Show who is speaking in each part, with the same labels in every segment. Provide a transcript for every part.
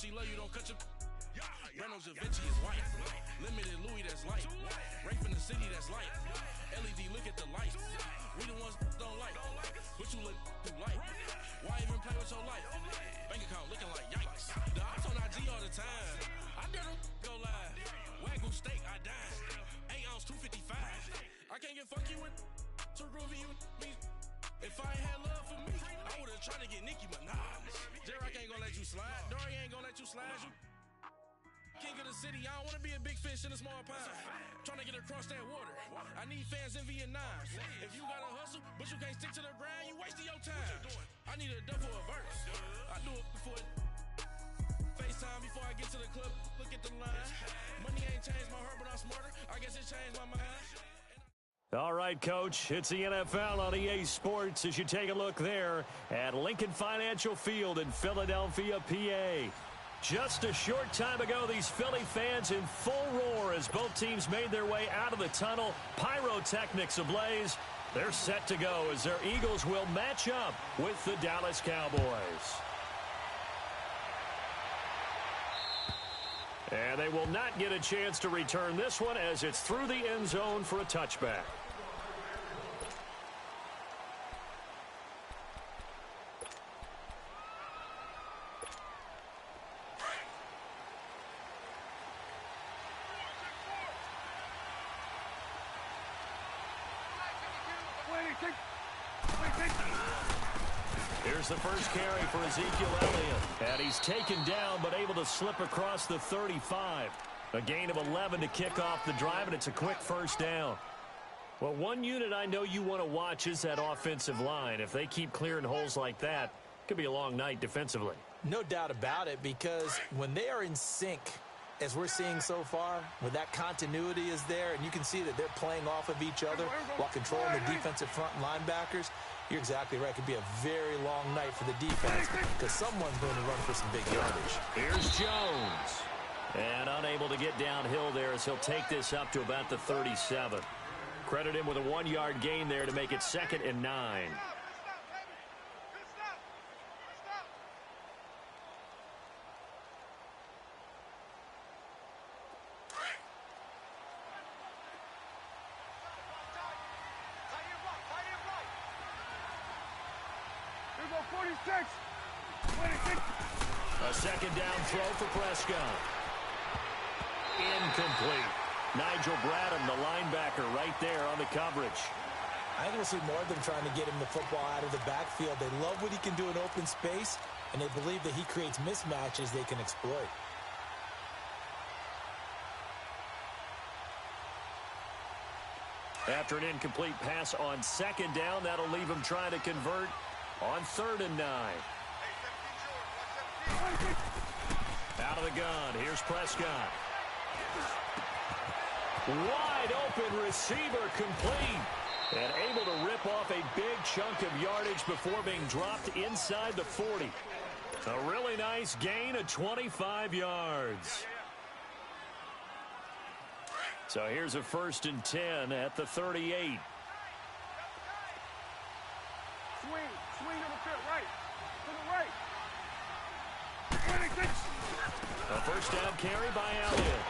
Speaker 1: she love you, don't cut your. Reynolds Da Vinci is white. Limited Louis, that's light. Rape in the city, that's light. LED, look at the light. We the ones don't like. But you look too light. Why even play with your life? Bank account looking like yikes. The ops on IG all the time. I dare them go live. Wagyu steak, I dine. 8 ounce, 255. I can't get fuck you with too groovy you me. If I ain't had love for me, I would've tried to get Nicki Minaj. J-Rock ain't gonna let you slide. Dory ain't gonna let you slide. You king of the city, I don't wanna be a big fish in a small pond. Trying to get across that water. I need fans in Vietnam. If you gotta hustle, but you can't stick to the grind, you wasting your time. I need a dub for a verse. I do it before FaceTime before I get to the club. Look at the line. Money ain't changed my heart, but I'm smarter. I guess it changed my mind.
Speaker 2: All right, Coach, it's the NFL on EA Sports as you take a look there at Lincoln Financial Field in Philadelphia, PA. Just a short time ago, these Philly fans in full roar as both teams made their way out of the tunnel. Pyrotechnics ablaze. They're set to go as their Eagles will match up with the Dallas Cowboys. And they will not get a chance to return this one as it's through the end zone for a touchback. Here's the first carry for Ezekiel Elliott. And he's taken down but able to slip across the 35. A gain of 11 to kick off the drive, and it's a quick first down. Well, one unit I know you want to watch is that offensive line. If they keep clearing holes like that, it could be a long night defensively.
Speaker 3: No doubt about it, because when they are in sync, as we're seeing so far, when that continuity is there, and you can see that they're playing off of each other while controlling the defensive front linebackers, you're exactly right. It could be a very long night for the defense because someone's going to run for some big yardage.
Speaker 2: Here's Jones. And unable to get downhill there as he'll take this up to about the 37. Credit him with a 1-yard gain there to make it 2nd and 9. A second down throw for Prescott. Incomplete. Nigel Bradham, the linebacker, right there on the coverage.
Speaker 3: I think we'll see more of them trying to get him the football out of the backfield. They love what he can do in open space, and they believe that he creates mismatches they can exploit.
Speaker 2: After an incomplete pass on 2nd down, that'll leave him trying to convert on 3rd and 9. Out of the gun, here's Prescott. Wide open receiver complete. And able to rip off a big chunk of yardage before being dropped inside the 40. A really nice gain of 25 yards. So here's a 1st and 10 at the 38.
Speaker 4: Swing to the field, right. To the right.
Speaker 2: A first down carry by Elliott.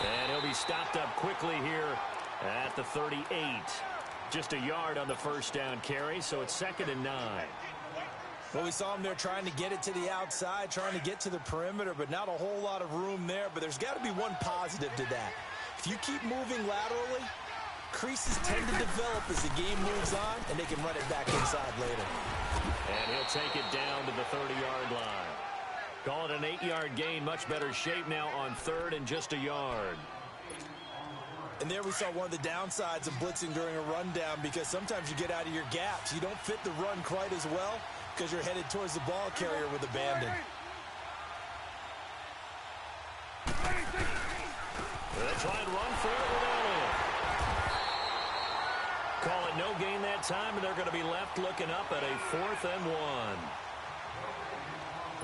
Speaker 2: And he'll be stopped up quickly here at the 38. Just a yard on the first down carry, so it's 2nd and 9.
Speaker 3: Well, we saw him there trying to get it to the outside, trying to get to the perimeter, but not a whole lot of room there. But there's got to be one positive to that. If you keep moving laterally, creases tend to develop as the game moves on, and they can run it back inside later.
Speaker 2: And he'll take it down to the 30-yard line. Call it an 8-yard gain. Much better shape now on 3rd and just a yard.
Speaker 3: And there we saw one of the downsides of blitzing during a rundown, because sometimes you get out of your gaps. You don't fit the run quite as well because you're headed towards the ball carrier with abandon.
Speaker 2: They'll try and run for it with Elliott. Call it no gain that time, and they're going to be left looking up at a 4th and 1.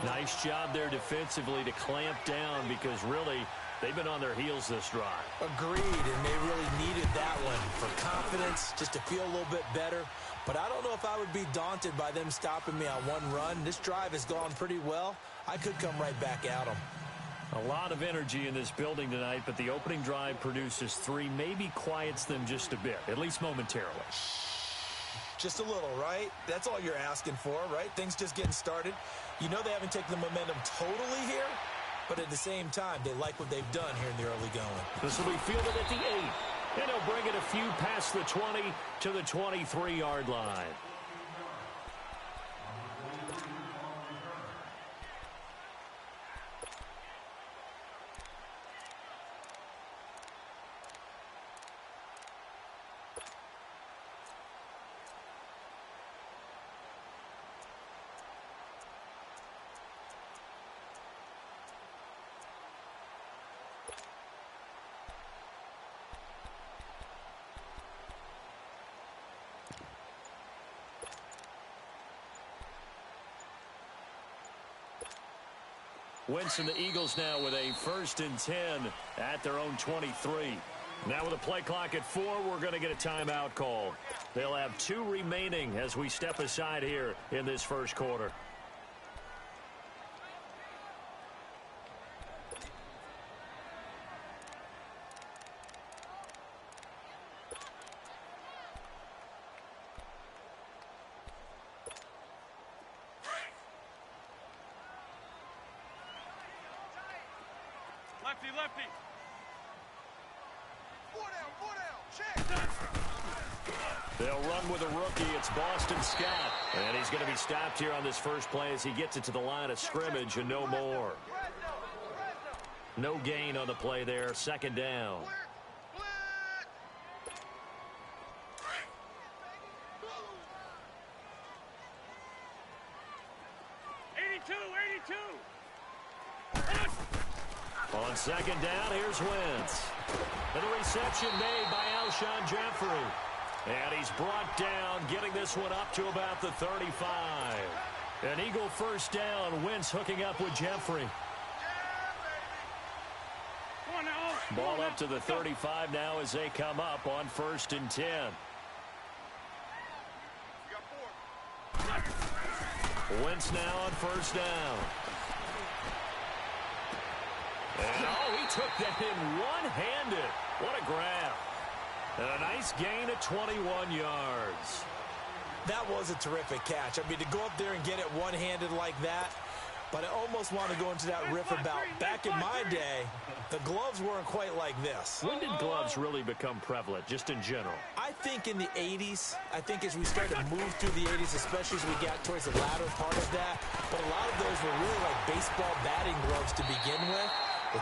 Speaker 2: Nice job there defensively to clamp down, because really They've been on their heels this drive.
Speaker 3: Agreed, and they really needed that one for confidence, just to feel a little bit better. But I don't know if I would be daunted by them stopping me on one run. This drive has gone pretty well. I could come right back at them.
Speaker 2: A lot of energy in this building tonight, but the opening drive produces 3, maybe quiets them just a bit, at least momentarily.
Speaker 3: Just a little, right? That's all you're asking for, right? Things just getting started. You know they haven't taken the momentum totally here, but at the same time, they like what they've done here in the early going.
Speaker 2: This will be fielded at the 8, and he'll bring it a few past the 20 to the 23-yard line. Wentz and the Eagles now with a 1st and 10 at their own 23. Now with a play clock at 4, we're going to get a timeout call. They'll have 2 remaining as we step aside here in this first quarter.
Speaker 4: Lefty, lefty.
Speaker 5: 4 down, check.
Speaker 2: They'll run with a rookie. It's Boston Scott. And he's going to be stopped here on this first play as he gets it to the line of scrimmage and no more. No gain on the play there. 2nd down.
Speaker 4: 82, 82.
Speaker 2: On 2nd down, here's Wentz. And the reception made by Alshon Jeffrey. And he's brought down, getting this one up to about the 35. An Eagle 1st down. Wentz hooking up with Jeffrey. Ball up to the 35 now as they come up on 1st and 10. Wentz now on 1st down. And, oh, he took that in one-handed. What a grab. And a nice gain of 21 yards.
Speaker 3: That was a terrific catch. I mean, to go up there and get it one-handed like that, but I almost want to go into that riff about back in my day, the gloves weren't quite like this.
Speaker 2: When did gloves really become prevalent, just in general?
Speaker 3: I think in the 80s. I think as we started to move through the 80s, especially as we got towards the latter part of that. But a lot of those were really like baseball batting gloves to begin with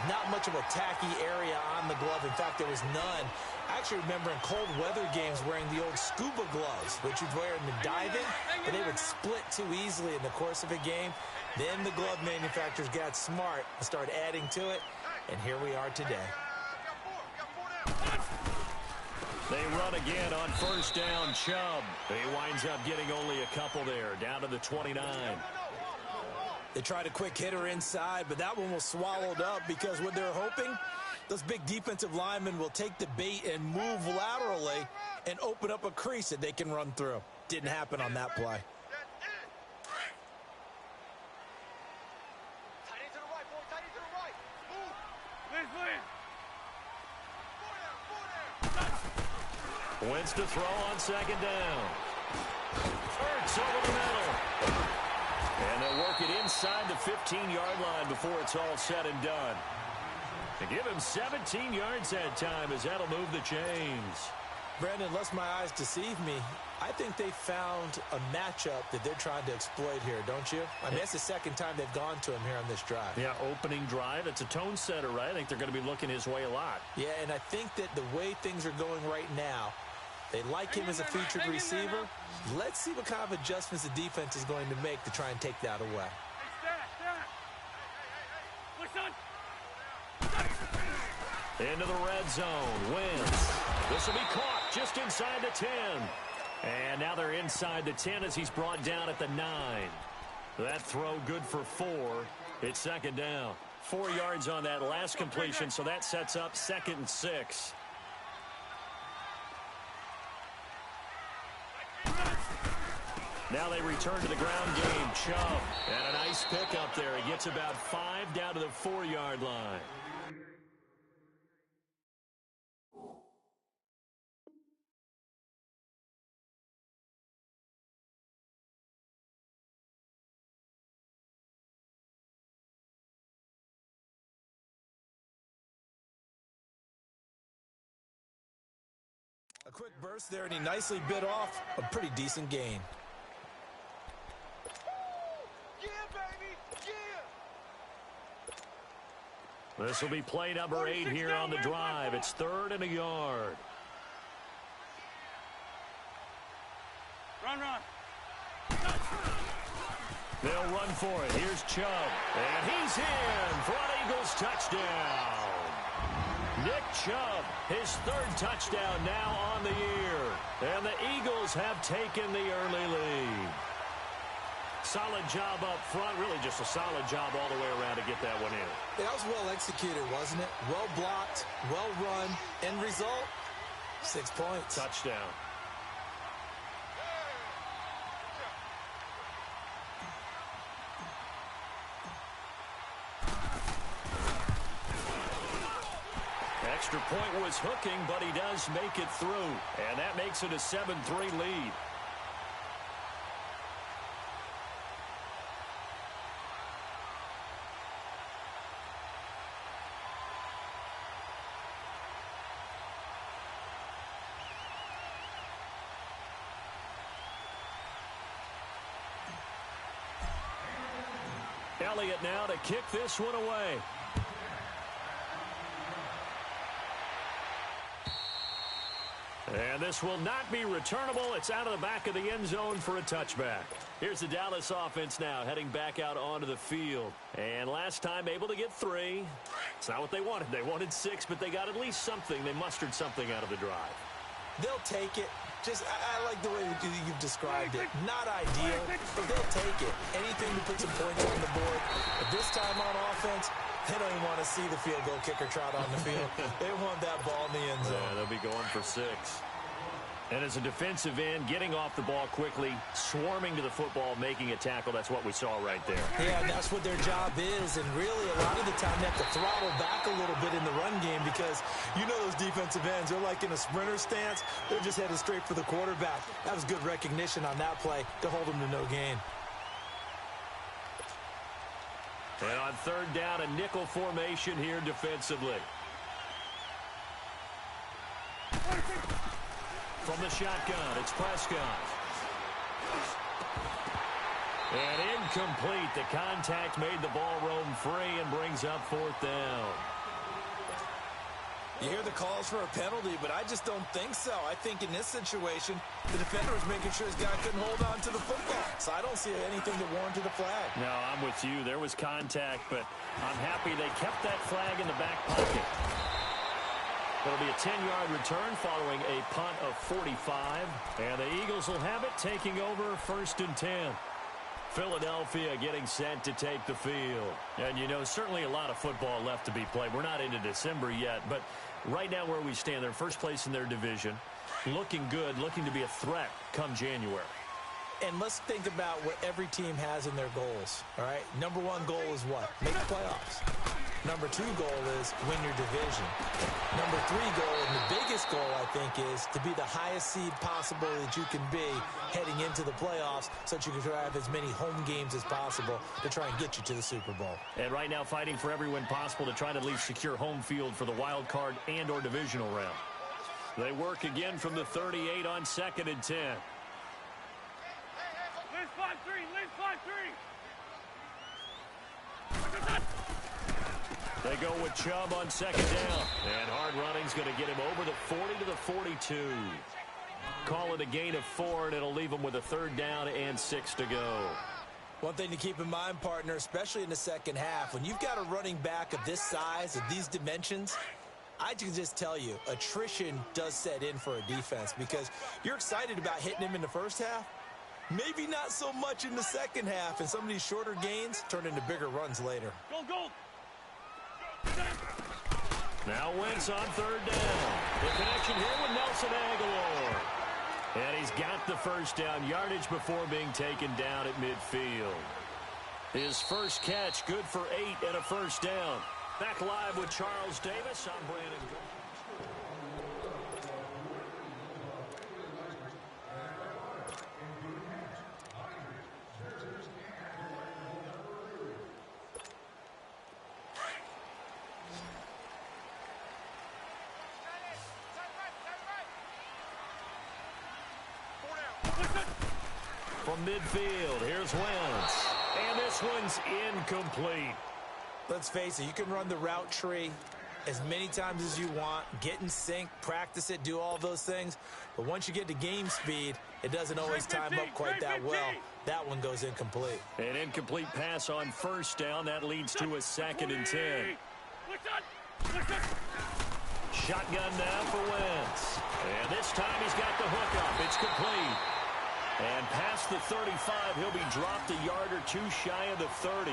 Speaker 3: not much of a tacky area on the glove. In fact, there was none. I actually remember in cold weather games wearing the old scuba gloves, which you'd wear in the diving, but they would split too easily in the course of a game. Then the glove manufacturers got smart and started adding to it, and here we are today.
Speaker 2: They run again on 1st down, Chubb. He winds up getting only a couple there, down to the 29.
Speaker 3: They tried a quick hitter inside, but that one was swallowed up because what they're hoping, those big defensive linemen will take the bait and move laterally and open up a crease that they can run through. Didn't happen on that play.
Speaker 2: Wentz to throw on 2nd down. Hurts over the middle. And they'll work it inside the 15-yard line before it's all said and done. And give him 17 yards that time as that'll move the chains.
Speaker 3: Brandon, unless my eyes deceive me, I think they found a matchup that they're trying to exploit here, don't you? I mean, that's the second time they've gone to him here on this drive.
Speaker 2: Yeah, opening drive. It's a tone setter, right? I think they're going to be looking his way a lot.
Speaker 3: Yeah, and I think that the way things are going right now, they like him as a featured receiver. Let's see what kind of adjustments the defense is going to make to try and take that away.
Speaker 2: Into the red zone. Wentz. This will be caught just inside the 10. And now they're inside the 10 as he's brought down at the 9. That throw good for 4. It's 2nd down. 4 yards on that last completion, so that sets up 2nd and 6. Now they return to the ground game. Chubb, and a nice pickup there. He gets about 5 down to the 4-yard line.
Speaker 3: A quick burst there, and he nicely bit off a pretty decent gain.
Speaker 5: Yeah, baby. Yeah.
Speaker 2: This will be play number 8 here on the drive. It's 3rd and a yard.
Speaker 4: Run.
Speaker 2: They'll run for it. Here's Chubb. And he's in for an Eagles touchdown. Nick Chubb, his 3rd touchdown now on the year. And the Eagles have taken the early lead. Solid job up front. Really just a solid job all the way around to get that one in.
Speaker 3: That was well executed, wasn't it? Well blocked, well run. End result, 6 points.
Speaker 2: Touchdown. Extra point was hooking, but he does make it through. And that makes it a 7-3 lead. Elliott now to kick this one away. And this will not be returnable. It's out of the back of the end zone for a touchback. Here's the Dallas offense now heading back out onto the field. And last time able to get 3. It's not what they wanted. They wanted 6, but they got at least something. They mustered something out of the drive.
Speaker 3: They'll take it. I like the way you've described it. Not ideal, but they'll take it. Anything to put some points on the board. But this time on offense, they don't even want to see the field goal kicker trot on the field. They want that ball in the end zone.
Speaker 2: Yeah, they'll be going for 6. And as a defensive end, getting off the ball quickly, swarming to the football, making a tackle, that's what we saw right there.
Speaker 3: Yeah, and that's what their job is. And really, a lot of the time, they have to throttle back a little bit in the run game because you know those defensive ends, they're like in a sprinter stance. They're just headed straight for the quarterback. That was good recognition on that play to hold them to no gain.
Speaker 2: And on 3rd down, a nickel formation here defensively. From the shotgun, it's Prescott. And incomplete. The contact made the ball roam free and brings up 4th down.
Speaker 3: You hear the calls for a penalty, but I just don't think so. I think in this situation, the defender was making sure his guy couldn't hold on to the football. So I don't see anything that warranted a flag.
Speaker 2: No, I'm with you. There was contact, but I'm happy they kept that flag in the back pocket. It'll be a 10-yard return following a punt of 45. And the Eagles will have it taking over 1st and 10. Philadelphia getting set to take the field. And, you know, certainly a lot of football left to be played. We're not into December yet, but right now where we stand, they're first place in their division. Looking good, looking to be a threat come January.
Speaker 3: And let's think about what every team has in their goals, all right? Number 1 goal is what? Make the playoffs. Number 2 goal is win your division. Number 3 goal, and the biggest goal, I think, is to be the highest seed possible that you can be heading into the playoffs so that you can have as many home games as possible to try and get you to the Super Bowl.
Speaker 2: And right now fighting for every win possible to try to at least secure home field for the wild card and or divisional round. They work again from the 38 on 2nd and 10.
Speaker 4: Liz 5-3.
Speaker 2: They go with Chubb on 2nd down. And hard running's going to get him over the 40 to the 42. Call it a gain of 4, and it'll leave him with a 3rd down and 6 to go.
Speaker 3: One thing to keep in mind, partner, especially in the second half, when you've got a running back of this size, of these dimensions, I can just tell you, attrition does set in for a defense because you're excited about hitting him in the first half. Maybe not so much in the second half, and some of these shorter gains turn into bigger runs later.
Speaker 4: Go.
Speaker 2: Now Wentz on third down. The connection here with Nelson Aguilar. And he's got the first down yardage before being taken down at midfield. His first catch, good for 8 and a first down. Back live with Charles Davis. I'm Brandon. From midfield, here's Wentz. And this one's incomplete.
Speaker 3: Let's face it, you can run the route tree as many times as you want, get in sync, practice it, do all those things. But once you get to game speed, it doesn't always time up quite that well. That one goes incomplete.
Speaker 2: An incomplete pass on first down. That leads to a 2nd and 10. Shotgun now for Wentz. And this time he's got the hook up. It's complete. And past the 35, he'll be dropped a yard or two shy of the 30.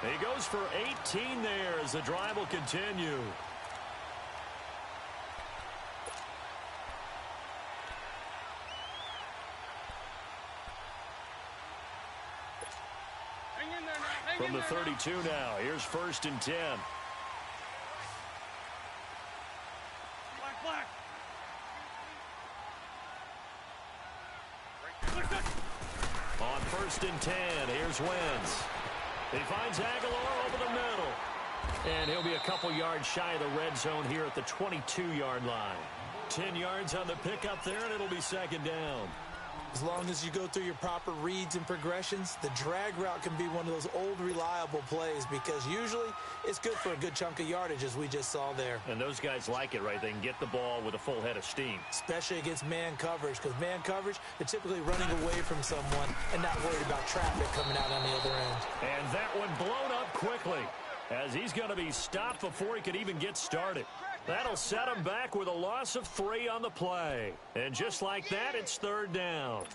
Speaker 2: He goes for 18 there as the drive will continue.
Speaker 4: Hang in there now.
Speaker 2: From the 32 now, here's 1st and 10.
Speaker 4: Black.
Speaker 2: On 1st and 10, here's Wentz. He finds Aguilar over the middle. And he'll be a couple yards shy of the red zone here at the 22-yard line. 10 yards on the pickup there, and it'll be 2nd down.
Speaker 3: As long as you go through your proper reads and progressions, the drag route can be one of those old reliable plays because usually it's good for a good chunk of yardage, as we just saw there.
Speaker 2: And those guys like it, right? They can get the ball with a full head of steam.
Speaker 3: Especially against man coverage, because man coverage, they're typically running away from someone and not worried about traffic coming out on the other end.
Speaker 2: And that one blown up quickly as he's going to be stopped before he could even get started. That'll set him back with a loss of 3 on the play. And just like that, it's 3rd down.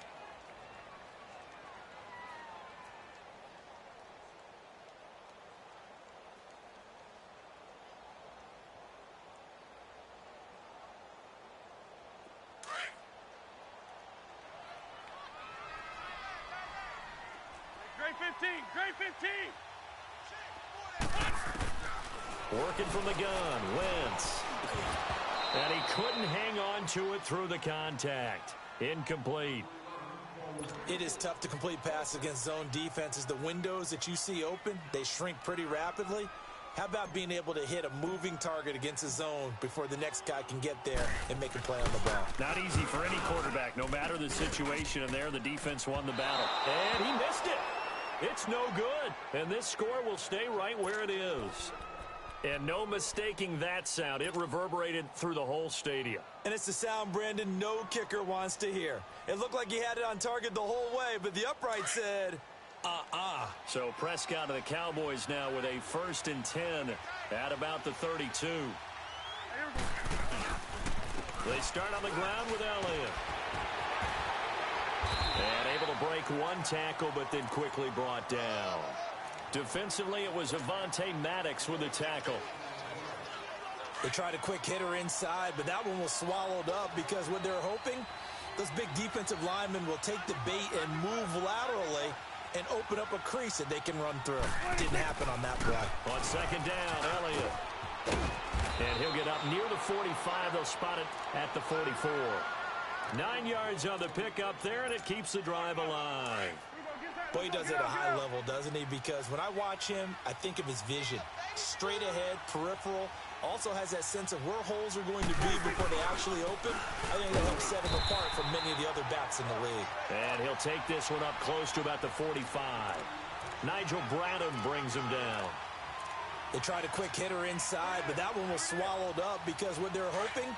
Speaker 4: Grade 15.
Speaker 2: Working from the gun, Wentz. And he couldn't hang on to it through the contact. Incomplete.
Speaker 3: It is tough to complete passes against zone defenses. The windows that you see open, they shrink pretty rapidly. How about being able to hit a moving target against a zone before the next guy can get there and make a play on the ball?
Speaker 2: Not easy for any quarterback, no matter the situation. And there, the defense won the battle. And he missed it. It's no good. And this score will stay right where it is. And no mistaking that sound. It reverberated through the whole stadium.
Speaker 3: And it's the sound, Brandon, no kicker wants to hear. It looked like he had it on target the whole way, but the upright said,
Speaker 2: So Prescott of the Cowboys now with a 1st and 10 at about the 32. They start on the ground with Elliott. And able to break one tackle, but then quickly brought down. Defensively, it was Avonte Maddox with a tackle.
Speaker 3: They tried a quick hitter inside, but that one was swallowed up because what they're hoping, those big defensive linemen will take the bait and move laterally and open up a crease that they can run through. Didn't happen on that play.
Speaker 2: On 2nd down, Elliott. And he'll get up near the 45. They'll spot it at the 44. 9 yards on the pickup there, and it keeps the drive alive.
Speaker 3: Boy, he does it at a high level, doesn't he? Because when I watch him, I think of his vision. Straight ahead, peripheral. Also has that sense of where holes are going to be before they actually open. I think that helps set him apart from many of the other backs in the league.
Speaker 2: And he'll take this one up close to about the 45. Nigel Bradham brings him down.
Speaker 3: They tried a quick hitter inside, but that one was swallowed up because what they're hoping,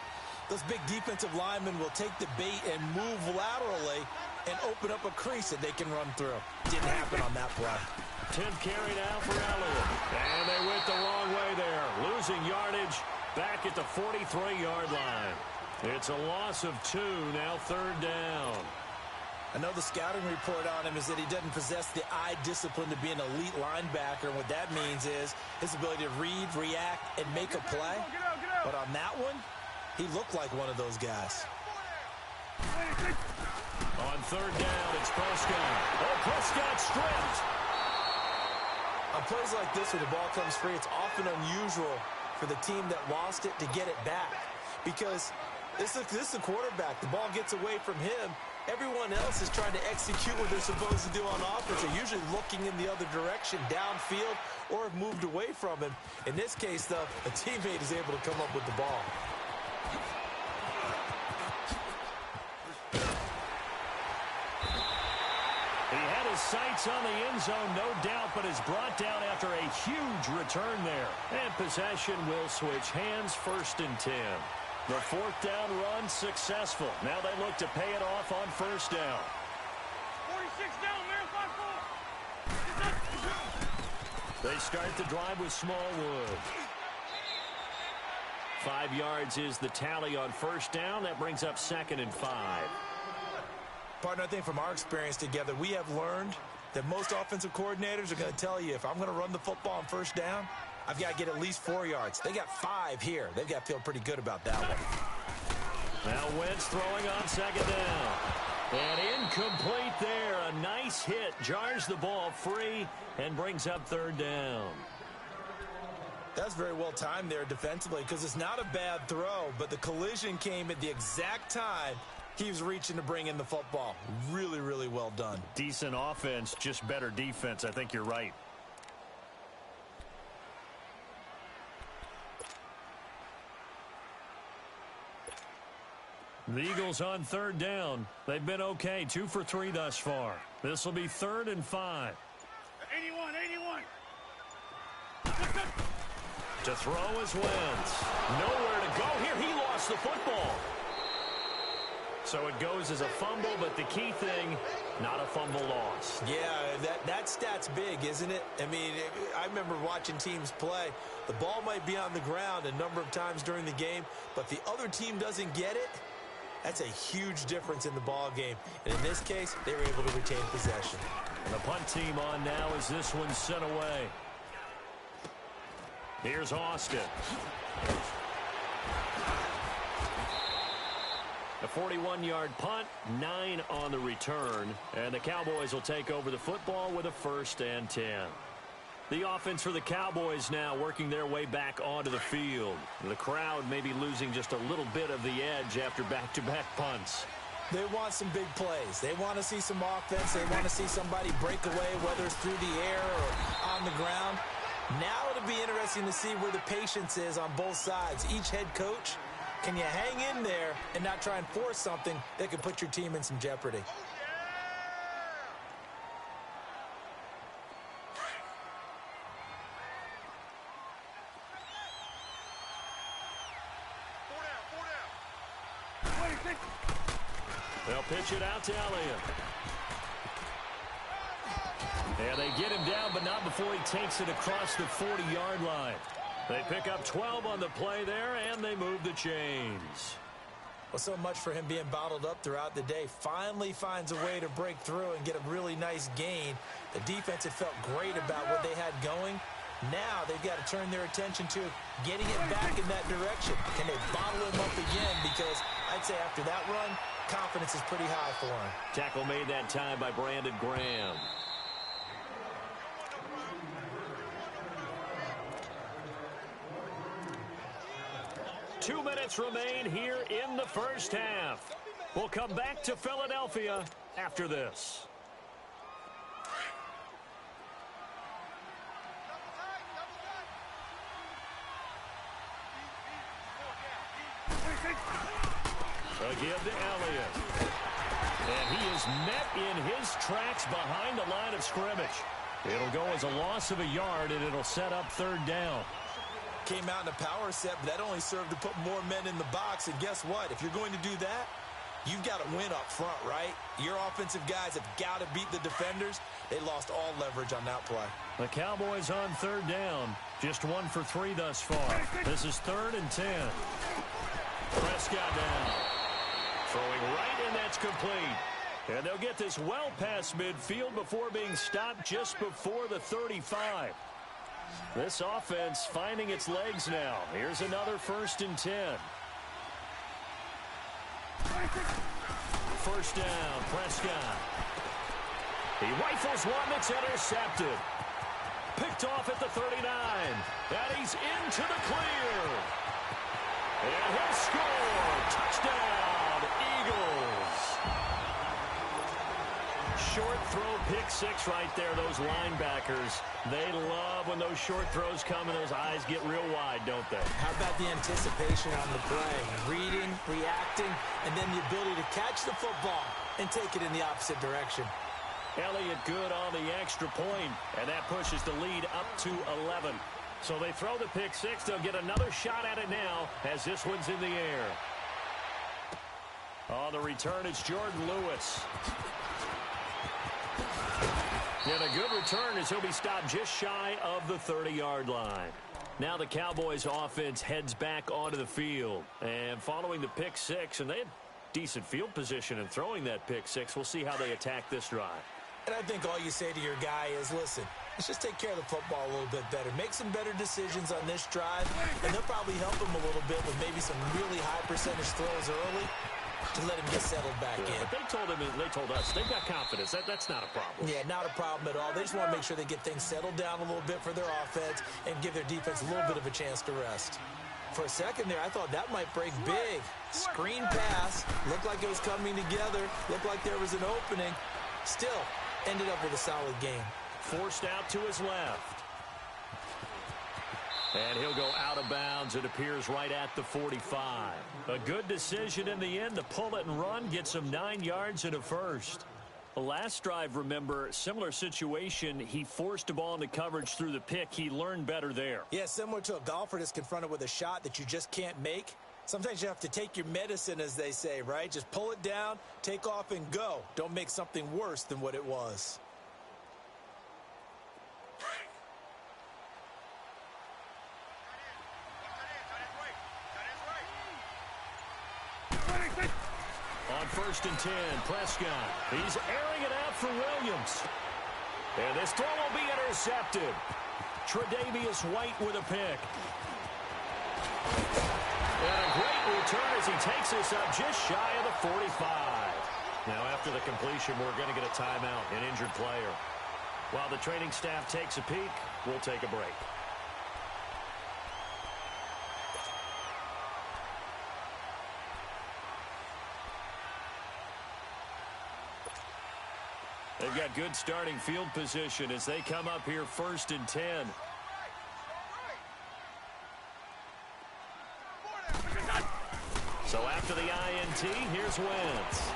Speaker 3: those big defensive linemen will take the bait and move laterally and open up a crease that they can run through. Didn't happen on that play.
Speaker 2: 10th carry now for Elliott. And they went the wrong way there. Losing yardage back at the 43-yard line. It's a loss of 2, now 3rd down.
Speaker 3: I know the scouting report on him is that he doesn't possess the eye discipline to be an elite linebacker. And what that means is his ability to read, react, and make a play. But on that one, he looked like one of those guys.
Speaker 2: On third down, it's Prescott. Oh, Prescott stripped.
Speaker 3: On plays like this where the ball comes free, it's often unusual for the team that lost it to get it back. Because this is the quarterback. The ball gets away from him. Everyone else is trying to execute what they're supposed to do on offense. They're usually looking in the other direction, downfield, or have moved away from him. In this case, though, a teammate is able to come up with the ball.
Speaker 2: He had his sights on the end zone, no doubt, but is brought down after a huge return there. And possession will switch hands, 1st and 10. The 4th down run successful. Now they look to pay it off on 1st down.
Speaker 4: 46 down, Marathon 4.
Speaker 2: They start the drive with Smallwood. 5 yards is the tally on 1st down. That brings up 2nd and 5.
Speaker 3: Partner, I think from our experience together, we have learned that most offensive coordinators are going to tell you, if I'm going to run the football on 1st down, I've got to get at least 4 yards. They got 5 here. They've got to feel pretty good about that one.
Speaker 2: Now Wentz throwing on 2nd down. And incomplete there. A nice hit. Jars the ball free and brings up 3rd down.
Speaker 3: That's very well timed there defensively because it's not a bad throw, but the collision came at the exact time he was reaching to bring in the football. Really, really well done.
Speaker 2: Decent offense, just better defense. I think you're right. The Eagles on 3rd down. They've been okay, 2 for 3 thus far. This will be 3rd and 5.
Speaker 4: 81.
Speaker 2: To throw is Wentz. Nowhere to go here. He lost the football. So it goes as a fumble, but the key thing, not a fumble loss.
Speaker 3: Yeah, that stat's big, isn't it? I mean, I remember watching teams play. The ball might be on the ground a number of times during the game, but the other team doesn't get it. That's a huge difference in the ball game. And in this case, they were able to retain possession.
Speaker 2: And the punt team on now as this one's sent away. Here's Austin. A 41-yard punt, 9 on the return. And the Cowboys will take over the football with a 1st and 10. The offense for the Cowboys now working their way back onto the field. The crowd may be losing just a little bit of the edge after back-to-back punts.
Speaker 3: They want some big plays. They want to see some offense. They want to see somebody break away, whether it's through the air or on the ground. Now it'll be interesting to see where the patience is on both sides. Each head coach, can you hang in there and not try and force something that could put your team in some jeopardy?
Speaker 2: They'll pitch it out to Elliott. And they get him down, but not before he takes it across the 40-yard line. They pick up 12 on the play there, and they move the chains.
Speaker 3: Well, so much for him being bottled up throughout the day. Finally finds a way to break through and get a really nice gain. The defense had felt great about what they had going. Now they've got to turn their attention to getting it back in that direction. Can they bottle him up again? Because I'd say after that run, confidence is pretty high for him.
Speaker 2: Tackle made that time by Brandon Graham. Two minutes remain here in the first half. We'll come back to Philadelphia after this. Again to Elliott. And he is met in his tracks behind the line of scrimmage. It'll go as a loss of a yard, and it'll set up 3rd down.
Speaker 3: Came out in a power set, but that only served to put more men in the box. And guess what? If you're going to do that, you've got to win up front, right? Your offensive guys have got to beat the defenders. They lost all leverage on that play. The
Speaker 2: Cowboys on 3rd down. Just 1 for 3 thus far. This is 3rd and 10. Prescott down. Throwing right, and that's complete. And they'll get this well past midfield before being stopped just before the 35. This offense finding its legs now. Here's another 1st and 10. First down, Prescott. He rifles one that's intercepted. Picked off at the 39. And he's into the clear. And he'll score. Touchdown, Eagles. Short throw, pick six right there. Those linebackers, they love when those short throws come and those eyes get real wide, don't they?
Speaker 3: How about the anticipation on the play? Reading, reacting, and then the ability to catch the football and take it in the opposite direction.
Speaker 2: Elliott good on the extra point, and that pushes the lead up to 11. So they throw the pick six. They'll get another shot at it now as this one's in the air. On the return, it's Jordan Lewis. And a good return as he'll be stopped just shy of the 30-yard line. Now the Cowboys offense heads back onto the field. And following the pick six, and they had decent field position in throwing that pick six. We'll see how they attack this drive.
Speaker 3: And I think all you say to your guy is, listen, let's just take care of the football a little bit better. Make some better decisions on this drive, and they'll probably help him a little bit with maybe some really high percentage throws early to let him get settled back in.
Speaker 2: But they told us they've got confidence. That's not a problem.
Speaker 3: Yeah, not a problem at all. They just want to make sure they get things settled down a little bit for their offense and give their defense a little bit of a chance to rest. For a second there, I thought that might break big. Screen pass. Looked like it was coming together. Looked like there was an opening. Still, ended up with a solid game.
Speaker 2: Forced out to his left. And he'll go out of bounds. It appears right at the 45. A good decision in the end to pull it and run. Gets him 9 yards and a first. The last drive, remember, similar situation. He forced a ball into coverage through the pick. He learned better there.
Speaker 3: Yeah, similar to a golfer that's confronted with a shot that you just can't make. Sometimes you have to take your medicine, as they say, right? Just pull it down, take off, and go. Don't make something worse than what it was.
Speaker 2: On 1st and 10, Prescott. He's airing it out for Williams. And this throw will be intercepted. Tre'Davious White with a pick. And a great return as he takes this up just shy of the 45. Now, after the completion, we're going to get a timeout, an injured player. While the training staff takes a peek, we'll take a break. They've got good starting field position as they come up here 1st and 10. So after the INT, here's Wentz.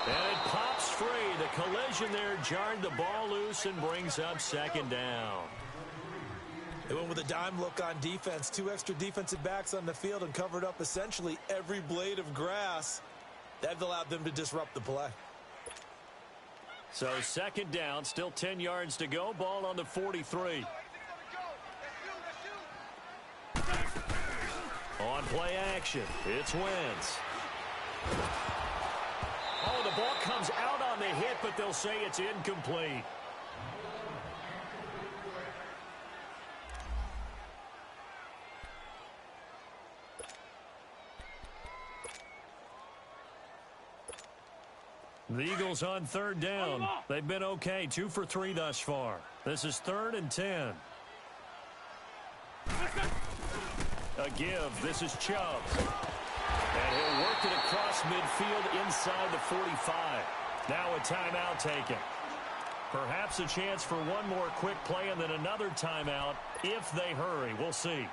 Speaker 2: And it pops free. The collision there jarred the ball loose and brings up 2nd down.
Speaker 3: They went with a dime look on defense. 2 extra defensive backs on the field and covered up essentially every blade of grass. That allowed them to disrupt the play.
Speaker 2: So 2nd down, still 10 yards to go. Ball on the 43. On play action, it's Wentz. Oh, the ball comes out on the hit, but they'll say it's incomplete. The Eagles on 3rd down. They've been okay, 2 for 3 thus far. This is 3rd and 10. A give. This is Chubb. And he'll work it across midfield inside the 45. Now a timeout taken. Perhaps a chance for one more quick play and then another timeout if they hurry. We'll see.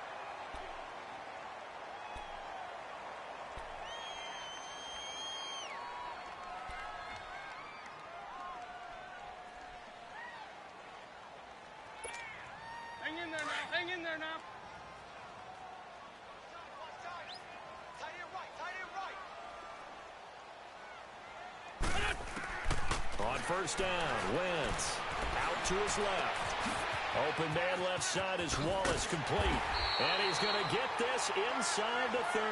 Speaker 4: Hang in there now. Hang in there now.
Speaker 2: On 1st down, Wentz out to his left. Open man left side is Wallace, complete. And he's going to get this inside the 30.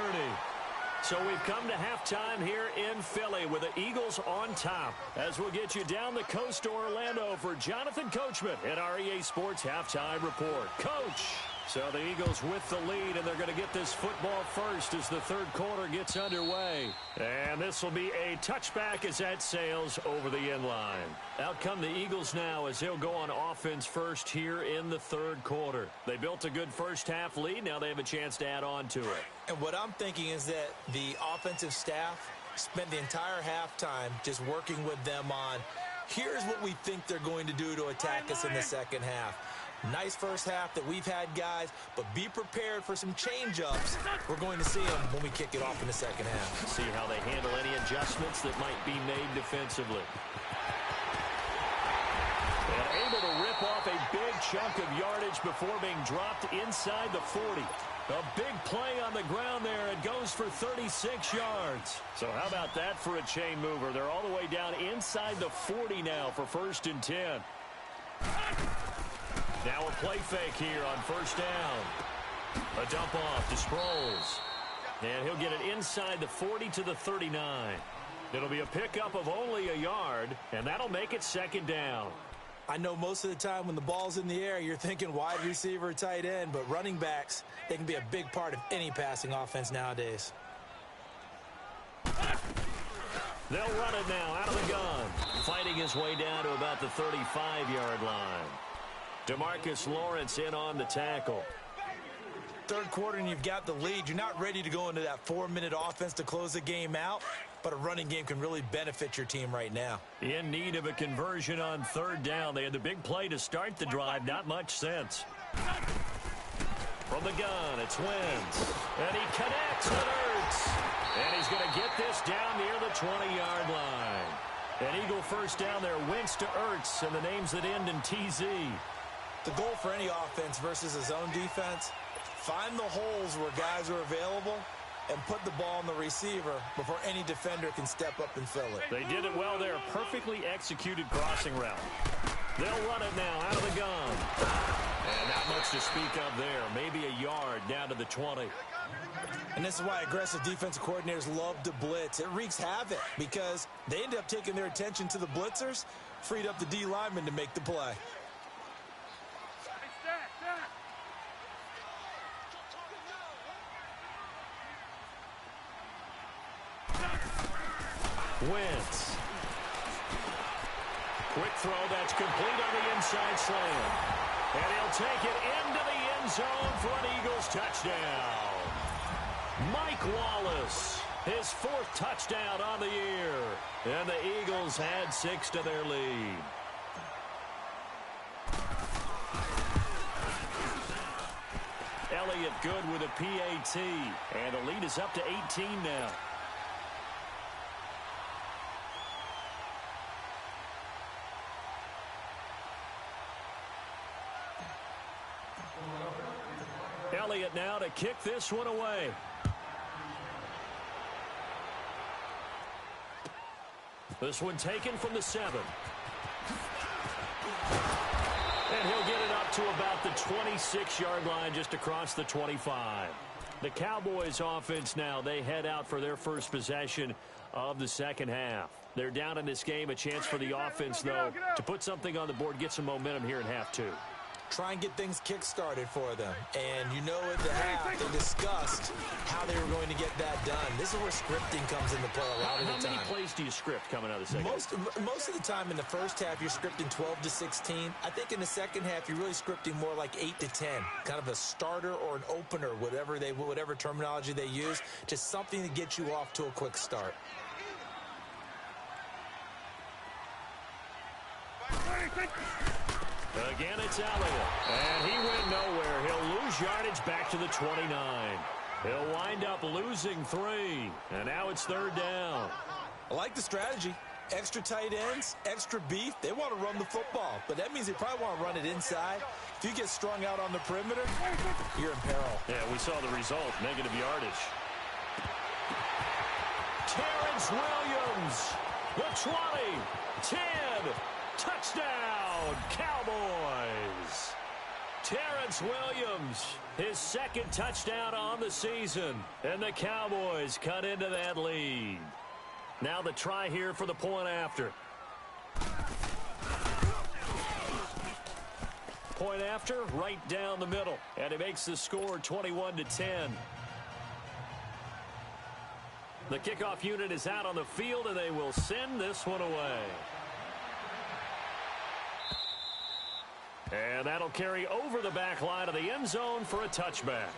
Speaker 2: So we've come to halftime here in Philly with the Eagles on top. As we'll get you down the coast to Orlando for Jonathan Coachman in our EA Sports Halftime Report. Coach! So the Eagles with the lead, and they're going to get this football first as the third quarter gets underway. And this will be a touchback as that sails over the end line. Out come the Eagles now as they'll go on offense first here in the third quarter. They built a good first half lead. Now they have a chance to add on to it.
Speaker 3: And what I'm thinking is that the offensive staff spent the entire halftime just working with them on, here's what we think they're going to do to attack us in the second half. Nice first half that we've had, guys, but be prepared for some change-ups. We're going to see them when we kick it off in the second half.
Speaker 2: See how they handle any adjustments that might be made defensively. And able to rip off a big chunk of yardage before being dropped inside the 40. A big play on the ground there. It goes for 36 yards. So how about that for a chain mover? They're all the way down inside the 40 now for 1st and 10. Now a play fake here on first down. A dump off to Sproles. And he'll get it inside the 40 to the 39. It'll be a pickup of only a yard, and that'll make it 2nd down.
Speaker 3: I know most of the time when the ball's in the air, you're thinking wide receiver, tight end, but running backs, they can be a big part of any passing offense nowadays.
Speaker 2: They'll run it now out of the gun. Fighting his way down to about the 35-yard line. DeMarcus Lawrence in on the tackle.
Speaker 3: Third quarter and you've got the lead. You're not ready to go into that 4-minute offense to close the game out, but a running game can really benefit your team right now.
Speaker 2: In need of a conversion on 3rd down. They had the big play to start the drive. Not much sense. From the gun, it's Wentz. And he connects with Ertz. And he's going to get this down near the 20-yard line. An Eagle first down there. Wentz to Ertz, and the names that end in TZ.
Speaker 3: The goal for any offense versus a zone defense, find the holes where guys are available and put the ball on the receiver before any defender can step up and fill it.
Speaker 2: They did it well there. Perfectly executed crossing route. They'll run it now out of the gun. And not much to speak of there. Maybe a yard down to the 20.
Speaker 3: And this is why aggressive defensive coordinators love to blitz. It wreaks havoc because they end up taking their attention to the blitzers, freed up the D lineman to make the play.
Speaker 2: Wentz. Quick throw that's complete on the inside slant. And he'll take it into the end zone for an Eagles touchdown. Mike Wallace, his 4th touchdown on the year. And the Eagles add 6 to their lead. Elliott good with a PAT. And the lead is up to 18 now. Elliott now to kick this one away. This one taken from the 7. And he'll get it up to about the 26-yard line, just across the 25. The Cowboys offense now, they head out for their first possession of the second half. They're down in this game. A chance for the offense, though, to put something on the board, get some momentum here in half 2.
Speaker 3: Try and get things kick-started for them. And you know at the half, they discussed how they were going to get that done. This is where scripting comes into play a lot of the time.
Speaker 2: How many plays do you script coming out of the second?
Speaker 3: Most of the time in the first half, you're scripting 12 to 16. I think in the second half, you're really scripting more like 8 to 10. Kind of a starter or an opener, whatever terminology they use, just something to get you off to a quick start.
Speaker 2: Again, it's Elliott. And he went nowhere. He'll lose yardage back to the 29. He'll wind up losing 3. And now it's 3rd down.
Speaker 3: I like the strategy. Extra tight ends, extra beef. They want to run the football. But that means they probably want to run it inside. If you get strung out on the perimeter, you're in peril.
Speaker 2: Yeah, we saw the result. Negative yardage. Terrence Williams. The 20. 10. Touchdown, Cowboys. Terrence Williams, his second touchdown on the season. And the Cowboys cut into that lead. Now the try here for the point after. Point after, right down the middle. And it makes the score 21-10. The kickoff unit is out on the field, and they will send this one away. And that'll carry over the back line of the end zone for a touchback.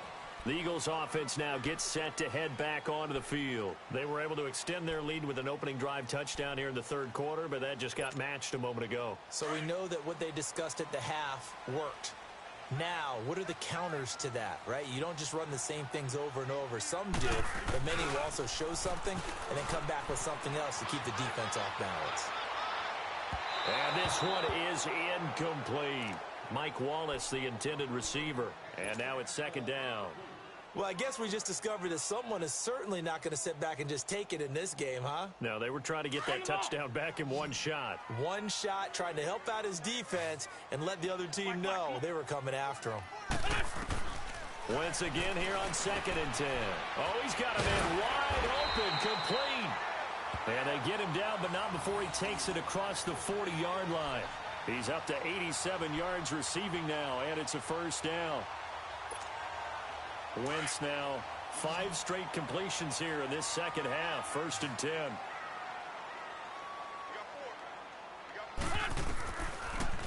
Speaker 2: The Eagles offense now gets set to head back onto the field. They were able to extend their lead with an opening drive touchdown here in the third quarter, but that just got matched a moment ago.
Speaker 3: So we know that what they discussed at the half worked. Now, what are the counters to that, right? You don't just run the same things over and over. Some do, but many will also show something and then come back with something else to keep the defense off balance.
Speaker 2: And this one is incomplete. Mike Wallace, the intended receiver. And now it's second down.
Speaker 3: Well, I guess we just discovered that someone is certainly not going to sit back and just take it in this game, huh?
Speaker 2: No, they were trying to get that touchdown back in one shot.
Speaker 3: One shot, trying to help out his defense and let the other team know they were coming after him.
Speaker 2: Once again here on 2nd and 10. Oh, he's got a man wide open, complete. And they get him down, but not before he takes it across the 40-yard line. He's up to 87 yards receiving now, and it's a first down. Wentz now 5 straight completions here in this second half. 1st and 10.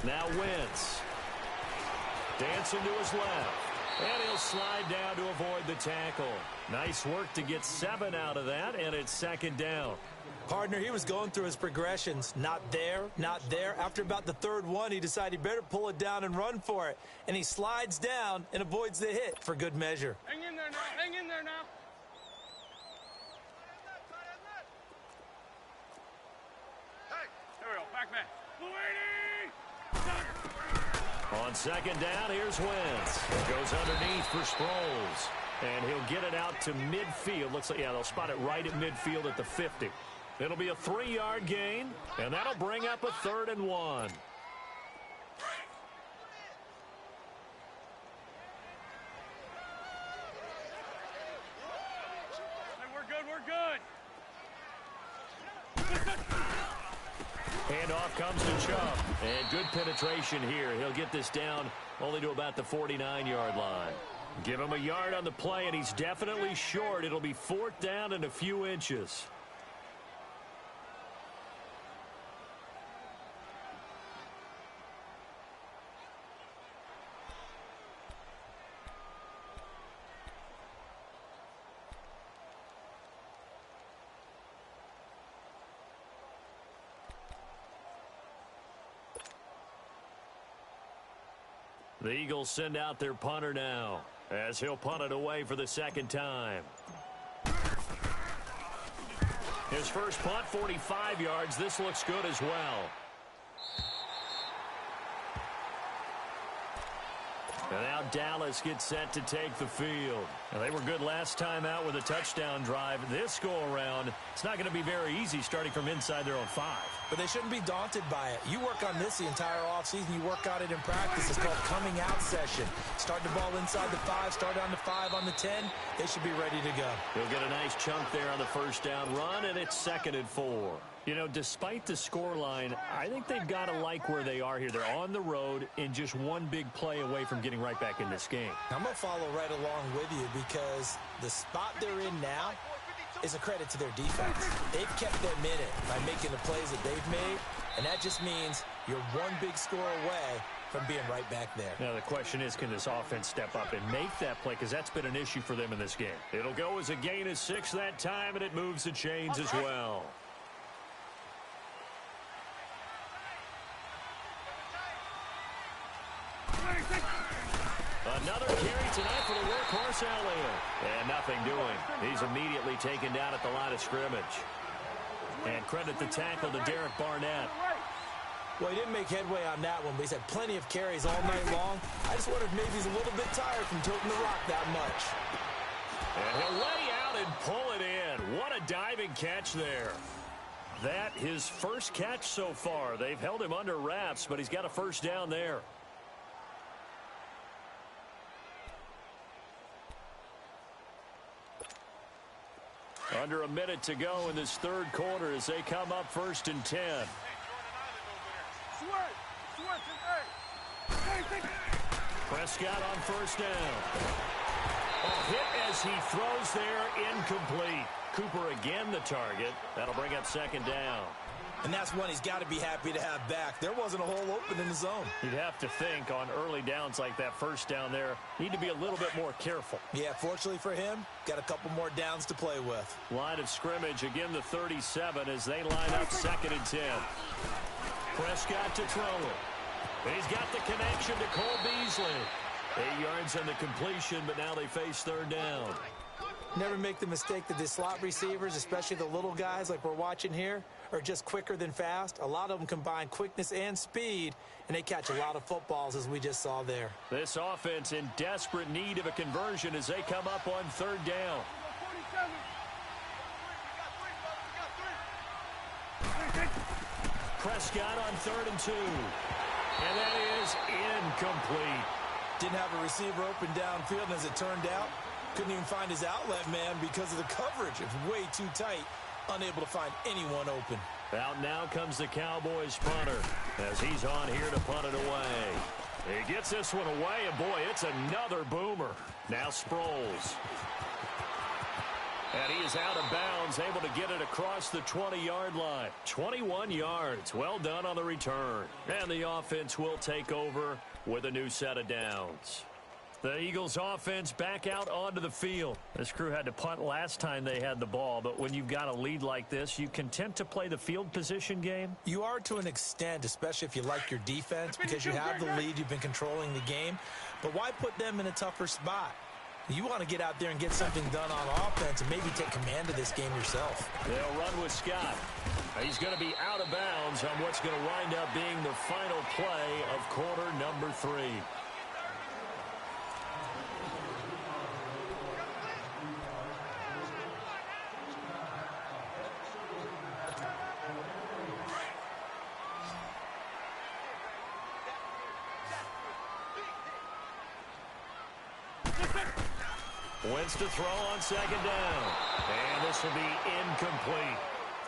Speaker 2: Now Wentz. Dancing to his left. And he'll slide down to avoid the tackle. Nice work to get 7 out of that, and it's second down.
Speaker 3: Partner, he was going through his progressions. Not there, not there. After about the third one, he decided he better pull it down and run for it. And he slides down and avoids the hit for good measure.
Speaker 4: Hang in there now. Hang in there now. Hey, there we go. Back man.
Speaker 2: On second down, here's Wentz. Goes underneath for Sproles. And he'll get it out to midfield. Looks like, yeah, they'll spot it right at midfield at the 50. It'll be a 3-yard gain, and that'll bring up a 3rd and 1.
Speaker 4: Hey, we're good. We're good.
Speaker 2: Handoff comes to Chubb. And good penetration here. He'll get this down only to about the 49-yard line. Give him a yard on the play, and he's definitely short. It'll be 4th down and a few inches. The Eagles send out their punter now, as he'll punt it away for the second time. His first punt, 45 yards. This looks good as well. And now Dallas gets set to take the field. Now, they were good last time out with a touchdown drive. This go-around, it's not going to be very easy starting from inside their own 5.
Speaker 3: But they shouldn't be daunted by it. You work on this the entire offseason. You work on it in practice. It's called coming out session. Start the ball inside the 5, start on the 5, on the 10. They should be ready to go.
Speaker 2: He'll get a nice chunk there on the first down run, and it's 2nd and 4. You know, despite the scoreline, I think they've got to like where they are here. They're on the road and just one big play away from getting right back in this game.
Speaker 3: I'm going to follow right along with you because the spot they're in now is a credit to their defense. They've kept them in it by making the plays that they've made, and that just means you're one big score away from being right back there.
Speaker 2: Now, the question is, can this offense step up and make that play? Because that's been an issue for them in this game. It'll go as a gain of 6 that time, and it moves the chains as well. Another carry tonight for the workhorse Elliott. And nothing doing. He's immediately taken down at the line of scrimmage. And credit the tackle to Derek Barnett.
Speaker 3: Well, he didn't make headway on that one, but he's had plenty of carries all night long. I just wonder if maybe he's a little bit tired from tilting the rock that much.
Speaker 2: And he'll lay out and pull it in. What a diving catch there. That his first catch so far. They've held him under wraps, but he's got a first down there. Under a minute to go in this third quarter as they come up 1st and 10. Prescott on 1st down. A hit as he throws there, incomplete. Cooper again the target. That'll bring up 2nd down.
Speaker 3: And that's one he's got to be happy to have back. There wasn't a hole open in the zone.
Speaker 2: You'd have to think on early downs like that 1st down there, need to be a little bit more careful.
Speaker 3: Yeah, fortunately for him, got a couple more downs to play with.
Speaker 2: Line of scrimmage, again the 37 as they line up 2nd and 10. Prescott to throw it. He's got the connection to Cole Beasley. 8 yards on the completion, but now they face 3rd down.
Speaker 3: Never make the mistake that the slot receivers, especially the little guys like we're watching here, are just quicker than fast. A lot of them combine quickness and speed, and they catch a lot of footballs, as we just saw there.
Speaker 2: This offense in desperate need of a conversion as they come up on 3rd down. Prescott on 3rd and 2. And that is incomplete.
Speaker 3: Didn't have a receiver open downfield, and as it turned out, couldn't even find his outlet man because of the coverage. It's way too tight, unable to find anyone open.
Speaker 2: Out now comes the Cowboys punter as he's on here to punt it away. He gets this one away, and boy, it's another boomer. Now Sproles. And he is out of bounds, able to get it across the 20-yard line. 21 yards. Well done on the return. And the offense will take over with a new set of downs. The Eagles offense back out onto the field. This crew had to punt last time they had the ball, but when you've got a lead like this, you content to play the field position game?
Speaker 3: You are to an extent, especially if you like your defense, because you have the lead, you've been controlling the game. But why put them in a tougher spot? You want to get out there and get something done on offense and maybe take command of this game yourself.
Speaker 2: They'll run with Scott. He's going to be out of bounds on what's going to wind up being the final play of quarter number 3. Wentz to throw on 2nd down. And this will be incomplete.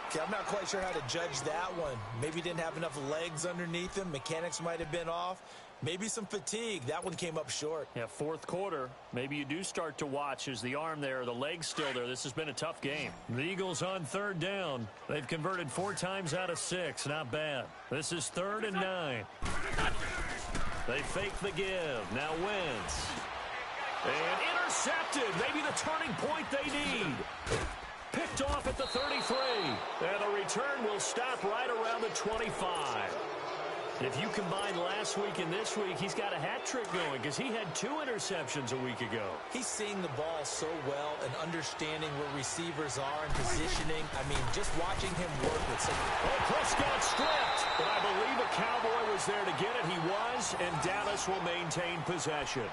Speaker 3: Okay, I'm not quite sure how to judge that one. Maybe didn't have enough legs underneath him. Mechanics might have been off. Maybe some fatigue. That one came up short.
Speaker 2: Yeah, 4th quarter. Maybe you do start to watch as the arm there, the leg's still there. This has been a tough game. The Eagles on 3rd down. They've converted 4 times out of 6. Not bad. This is 3rd and 9. They fake the give. Now Wentz. And intercepted. Maybe the turning point they need. Picked off at the 33. And the return will stop right around the 25. If you combine last week and this week, he's got a hat trick going because he had 2 interceptions a week ago.
Speaker 3: He's seeing the ball so well and understanding where receivers are and positioning. I mean, just watching him work with some...
Speaker 2: Oh, Prescott stripped. But I believe a Cowboy was there to get it. He was, and Dallas will maintain possession.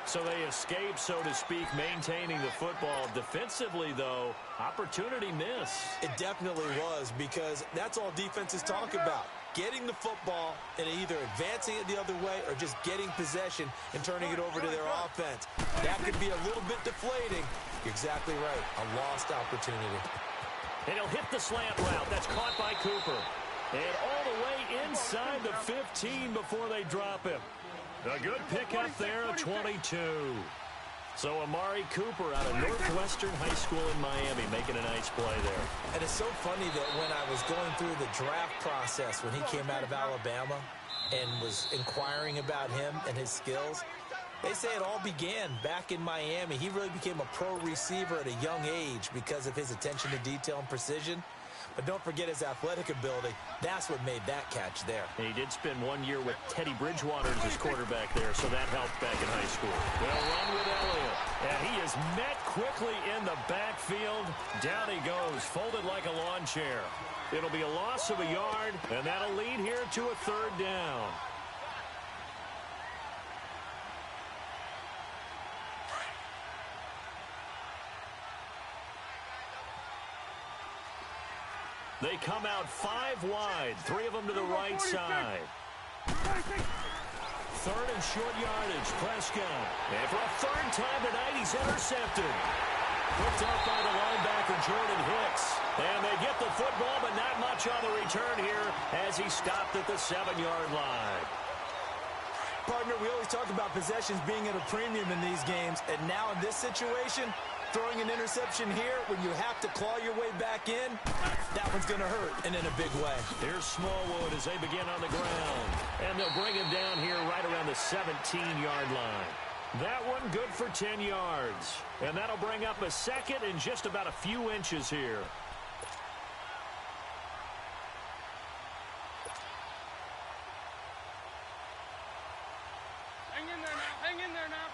Speaker 2: So they escape, so to speak, maintaining the football. Defensively, though, opportunity miss.
Speaker 3: It definitely was, because that's all defenses talk about. Getting the football and either advancing it the other way or just getting possession and turning it over to their offense. That could be a little bit deflating. You're exactly right. A lost opportunity.
Speaker 2: And he'll hit the slant route. That's caught by Cooper. And all the way inside the 15 before they drop him. A good pickup there, 22. So Amari Cooper out of Northwestern High School in Miami making a nice play there.
Speaker 3: And it's so funny that when I was going through the draft process when he came out of Alabama and was inquiring about him and his skills, they say it all began back in Miami. He really became a pro receiver at a young age because of his attention to detail and precision. But don't forget his athletic ability. That's what made that catch there.
Speaker 2: And he did spend 1 year with Teddy Bridgewater as his quarterback there, so that helped back in high school. They'll run with Elliott. And he is met quickly in the backfield. Down he goes, folded like a lawn chair. It'll be a loss of a yard, and that'll lead here to a 3rd down. They come out 5 wide, 3 of them to the right side. 3rd and short yardage, Prescott. And for a 3rd time tonight, he's intercepted. Picked up by the linebacker, Jordan Hicks. And they get the football, but not much on the return here as he stopped at the 7-yard line.
Speaker 3: Partner, we always talk about possessions being at a premium in these games, and now in this situation, throwing an interception here when you have to claw your way back in, that one's going to hurt, and in a big way.
Speaker 2: Here's Smallwood as they begin on the ground. And they'll bring him down here right around the 17-yard line. That one good for 10 yards. And that'll bring up a second and just about a few inches here.
Speaker 4: Hang in there now. Hang in there now.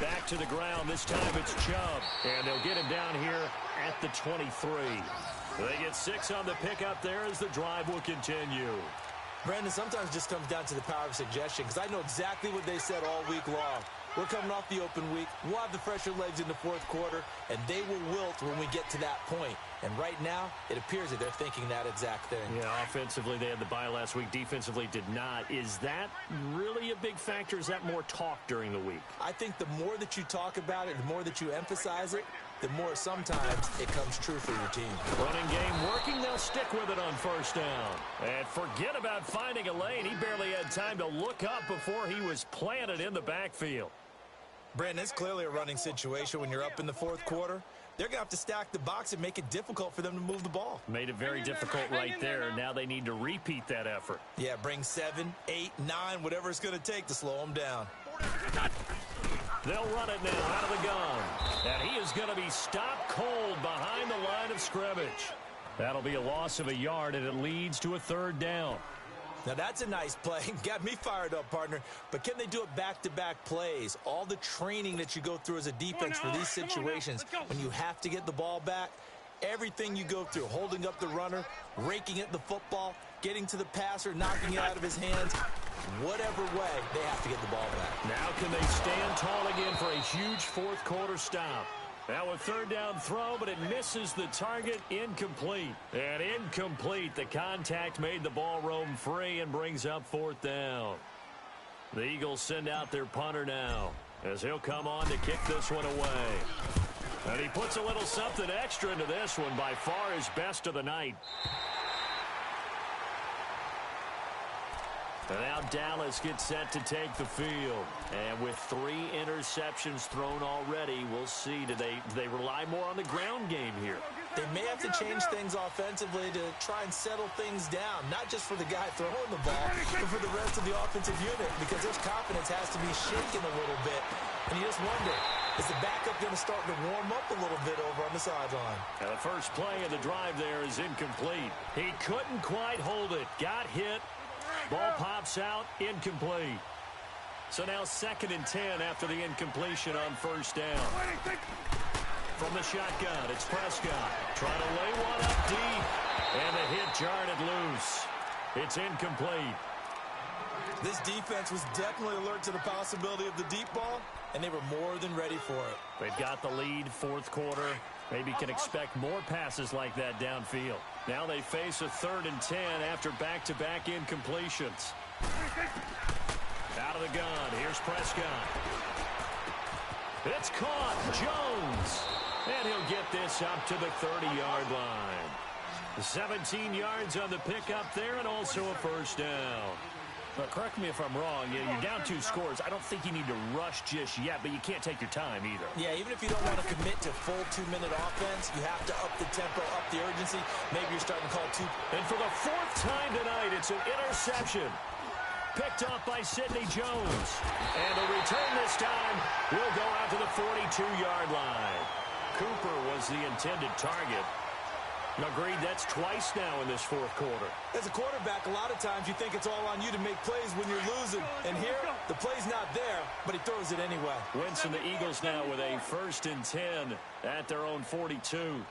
Speaker 2: Back to the ground. This time it's Chubb. And they'll get him down here at the 23. They get 6 on the pickup there as the drive will continue.
Speaker 3: Brandon, sometimes it just comes down to the power of suggestion, because I know exactly what they said all week long. We're coming off the open week. We'll have the fresher legs in the fourth quarter, and they will wilt when we get to that point. And right now, it appears that they're thinking that exact thing.
Speaker 2: Yeah, offensively, they had the bye last week. Defensively, did not. Is that really a big factor? Is that more talk during the week?
Speaker 3: I think the more that you talk about it, the more that you emphasize it, the more sometimes it comes true for your team.
Speaker 2: Running game working. They'll stick with it on first down. And forget about finding a lane. He barely had time to look up before he was planted in the backfield.
Speaker 3: Brandon, it's clearly a running situation when you're up in the fourth quarter. They're going to have to stack the box and make it difficult for them to move the ball.
Speaker 2: Made it very difficult right there. Now they need to repeat that effort.
Speaker 3: Yeah, bring 7, 8, 9, whatever it's going to take to slow them down.
Speaker 2: They'll run it now out of the gun. And he is going to be stopped cold behind the line of scrimmage. That'll be a loss of a yard, and it leads to a third down.
Speaker 3: Now, that's a nice play. Got me fired up, partner. But can they do it back-to-back plays? All the training that you go through as a defense for these situations, when you have to get the ball back, everything you go through, holding up the runner, raking at the football, getting to the passer, knocking it out of his hands, whatever way, they have to get the ball back.
Speaker 2: Now can they stand tall again for a huge fourth-quarter stop? Now a third down throw, but it misses the target. Incomplete. And incomplete. The contact made the ball roam free and brings up fourth down. The Eagles send out their punter now as he'll come on to kick this one away. And he puts a little something extra into this one, by far his best of the night. And now Dallas gets set to take the field. And with 3 interceptions thrown already, we'll see. Do they rely more on the ground game here?
Speaker 3: They may have to change things offensively to try and settle things down, not just for the guy throwing the ball, but for the rest of the offensive unit, because his confidence has to be shaken a little bit. And you just wonder, is the backup going to start to warm up a little bit over on the sideline?
Speaker 2: And the first play of the drive there is incomplete. He couldn't quite hold it. Got hit. Ball pops out, incomplete. So now 2nd and 10 after the incompletion on first down. From the shotgun, it's Prescott. Trying to lay one up deep. And the hit jarred it loose. It's incomplete.
Speaker 3: This defense was definitely alert to the possibility of the deep ball, and they were more than ready for it.
Speaker 2: They've got the lead, fourth quarter. Maybe can expect more passes like that downfield. Now they face a 3rd and 10 after back-to-back incompletions. Out of the gun, here's Prescott. It's caught, Jones. And he'll get this up to the 30-yard line. 17 yards on the pickup there, and also a first down. But correct me if I'm wrong. You're down 2 scores. I don't think you need to rush just yet, but you can't take your time either.
Speaker 3: Yeah, even if you don't want to commit to full 2-minute offense, you have to up the tempo, up the urgency. Maybe you're starting to call 2.
Speaker 2: And for the 4th time tonight, it's an interception. Picked off by Sidney Jones. And the return this time will go out to the 42-yard line. Cooper was the intended target. Agreed, that's twice now in this fourth quarter.
Speaker 3: As a quarterback, a lot of times you think it's all on you to make plays when you're losing. And here, the play's not there, but he throws it anyway.
Speaker 2: Wentz and the Eagles now with a 1st and 10 at their own 42.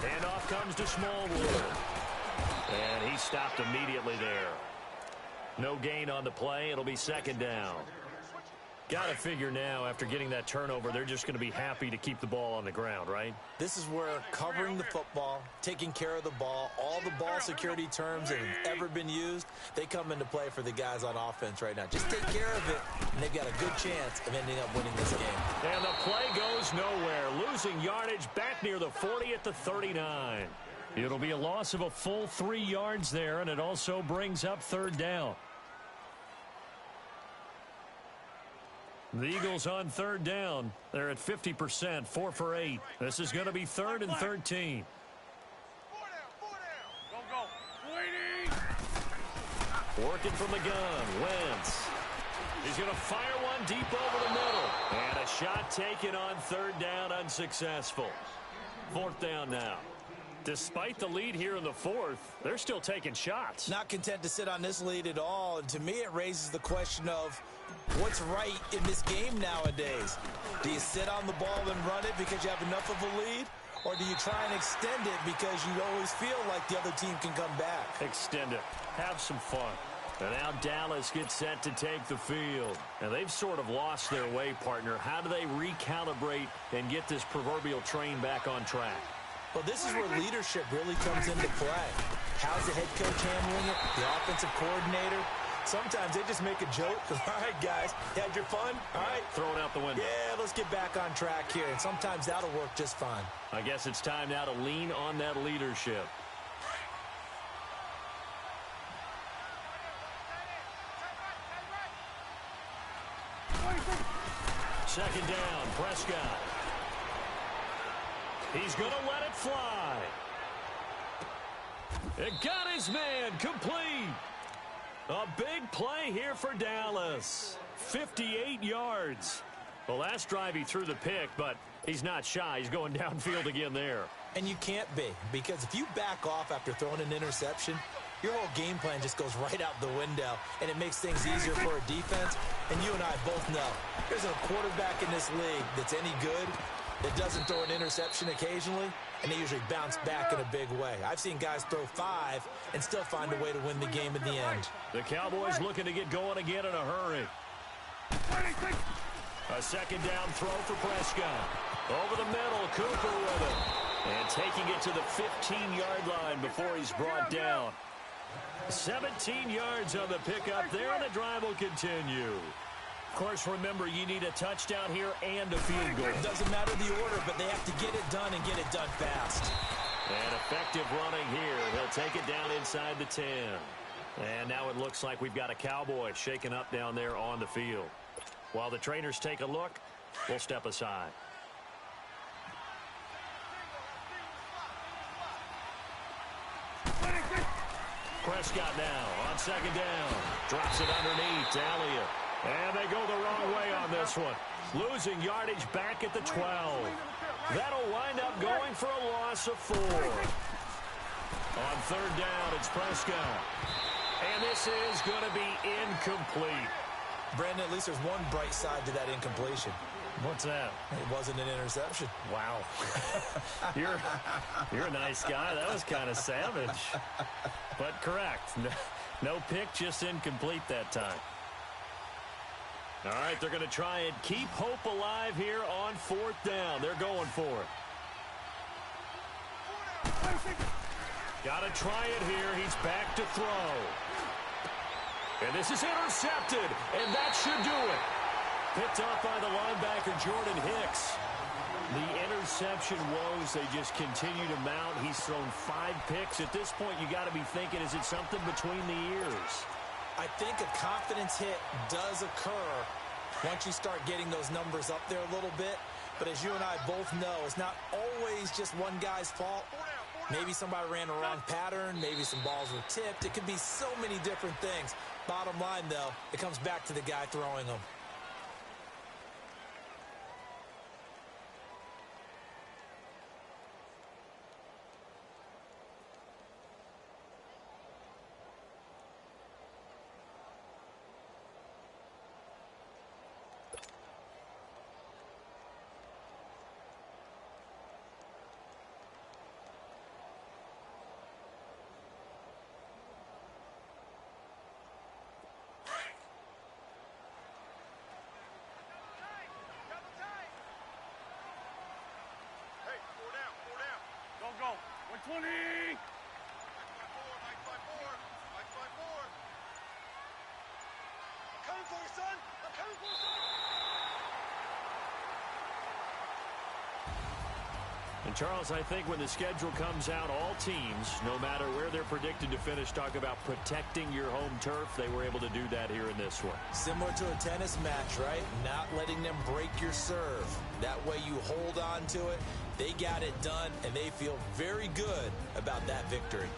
Speaker 2: Handoff comes to Smallwood. And he stopped immediately there. No gain on the play. It'll be 2nd down. Got to figure now, after getting that turnover, they're just going to be happy to keep the ball on the ground, right?
Speaker 3: This is where covering the football, taking care of the ball, all the ball security terms that have ever been used, they come into play for the guys on offense right now. Just take care of it, and they've got a good chance of ending up winning this game.
Speaker 2: And the play goes nowhere, losing yardage back near the 40 at the 39. It'll be a loss of a full 3 yards there, and it also brings up third down. The Eagles on third down. They're at 50%, 4 for 8. This is going to be 3rd and 13. Working from the gun, Wentz. He's going to fire one deep over the middle. And a shot taken on third down, unsuccessful. 4th down now. Despite the lead here in the 4th, they're still taking shots.
Speaker 3: Not content to sit on this lead at all. And to me, it raises the question of what's right in this game nowadays. Do you sit on the ball and run it because you have enough of a lead? Or do you try and extend it because you always feel like the other team can come back?
Speaker 2: Extend it. Have some fun. And now Dallas gets set to take the field. And they've sort of lost their way, partner. How do they recalibrate and get this proverbial train back on track?
Speaker 3: Well, this is where leadership really comes into play. How's the head coach handling it? The offensive coordinator? Sometimes they just make a joke. All right, guys, you had your fun? All right.
Speaker 2: Throw it out the window.
Speaker 3: Yeah, let's get back on track here. And sometimes that'll work just fine.
Speaker 2: I guess it's time now to lean on that leadership. Second down, Prescott. He's going to let it fly. It got his man complete. A big play here for Dallas. 58 yards. The last drive he threw the pick, but he's not shy. He's going downfield again there.
Speaker 3: And you can't be, because if you back off after throwing an interception, your whole game plan just goes right out the window, and it makes things easier for a defense. And you and I both know there's a quarterback in this league that's any good that doesn't throw an interception occasionally, and they usually bounce back in a big way. I've seen guys throw 5 and still find a way to win the game in the end.
Speaker 2: The Cowboys looking to get going again in a hurry. A second down throw for Prescott. Over the middle, Cooper with it. And taking it to the 15-yard line before he's brought down. 17 yards on the pickup there, and the drive will continue. Of course, remember, you need a touchdown here and a field goal.
Speaker 3: It doesn't matter the order, but they have to get it done and get it done fast.
Speaker 2: And effective running here. He'll take it down inside the 10. And now it looks like we've got a Cowboy shaking up down there on the field. While the trainers take a look, we'll step aside. Prescott now on second down. Drops it underneath to Elliott. And they go the wrong way on this one. Losing yardage back at the 12. That'll wind up going for a loss of 4. On third down, it's Prescott. And this is going to be incomplete.
Speaker 3: Brandon, at least there's one bright side to that incompletion.
Speaker 2: What's that?
Speaker 3: It wasn't an interception.
Speaker 2: Wow. You're a nice guy. That was kind of savage. But correct. No pick, just incomplete that time. All right, they're going to try and keep hope alive here on fourth down. They're going for it. Got to try it here. He's back to throw. And this is intercepted, and that should do it. Picked up by the linebacker, Jordan Hicks. The interception woes, they just continue to mount. He's thrown 5 picks. At this point, you got to be thinking, is it something between the ears?
Speaker 3: I think a confidence hit does occur once you start getting those numbers up there a little bit. But as you and I both know, it's not always just one guy's fault. Maybe somebody ran a wrong pattern. Maybe some balls were tipped. It could be so many different things. Bottom line, though, it comes back to the guy throwing them.
Speaker 4: 20.
Speaker 5: I'm coming for you, son. I'm coming for you, son.
Speaker 2: And, Charles, I think when the schedule comes out, all teams, no matter where they're predicted to finish, talk about protecting your home turf. They were able to do that here in this one.
Speaker 3: Similar to a tennis match, right? Not letting them break your serve. That way you hold on to it. They got it done, and they feel very good about that victory.